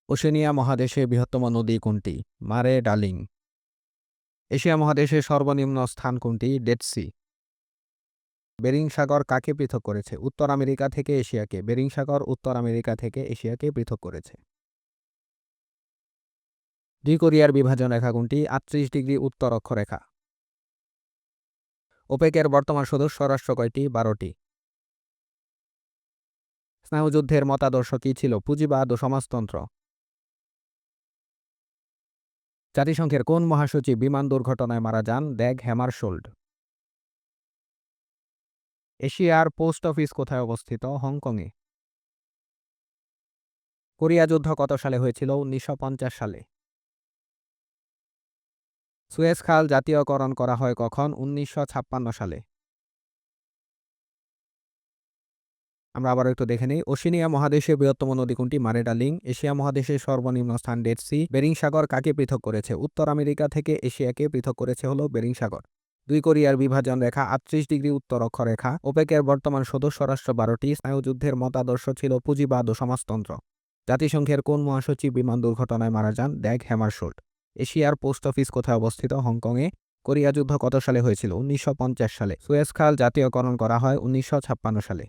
Oceania মহাদেশের বৃহত্তম নদী কোনটি? মারে ডার্লিং। এশিয়া মহাদেশের সর্বনিম্ন স্থান কোনটি? Dead C. বেরিং সাগর কাকে পৃথক করেছে? উত্তর আমেরিকা থেকে এশিয়াকে। বেরিং সাগর উত্তর আমেরিকা থেকে এশিয়াকে পৃথক করেছে। দুই কোরিয়ার বিভাজন রেখা কোনটি? ৩৮ ডিগ্রি উত্তর অক্ষরেখা। ওপেকের বর্তমান সদস্য রাষ্ট্র কয়টি? ১২টি। স্নায়ুযুদ্ধের মতাদর্শ কী ছিল? পুঁজিবাদ ও সমাজতন্ত্র। জাতিসংঘের কোন মহাসচিব বিমান দুর্ঘটনায় মারা যান? Dag Hammarskjold. এশিয়ার পোস্ট অফিস কোথায় অবস্থিত? হংকংয়ে। কোরিয়া যুদ্ধ কত সালে হয়েছিল? ১৯৫০ সালে। সুয়েজ খাল জাতীয়করণ করা হয় কখন? ১৯৫৬ সালে। আমরা আবার একটু দেখে নিই। ওশেনিয়া মহাদেশের বৃহত্তম নদী কোনটি? মারে ডার্লিং। এশিয়া মহাদেশের সর্বনিম্ন স্থান ডেড সি। বেরিং সাগর কাকে পৃথক করেছে? উত্তর আমেরিকা থেকে এশিয়াকে পৃথক করেছে হলো বেরিং সাগর। দুই কোরিয়ার বিভাজন রেখা ৩৮ ডিগ্রি উত্তর অক্ষরেখা। ওপেকের বর্তমান সদস্য রাষ্ট্র ১২টি। স্নায়ুযুদ্ধের মতাদর্শ ছিল পুঁজিবাদ ও সমাজতন্ত্র। জাতিসংঘের কোন মহাসচিব বিমান দুর্ঘটনায় মারা যান? Dag Hammarskjold. এশিয়ার পোস্ট অফিস কোথায় অবস্থিত? হংকংয়ে। কোরিয়া যুদ্ধ কত সালে হয়েছিল? ১৯৫০ সালে। সুয়েজ খাল জাতীয়করণ করা হয় ১৯৫৬ সালে।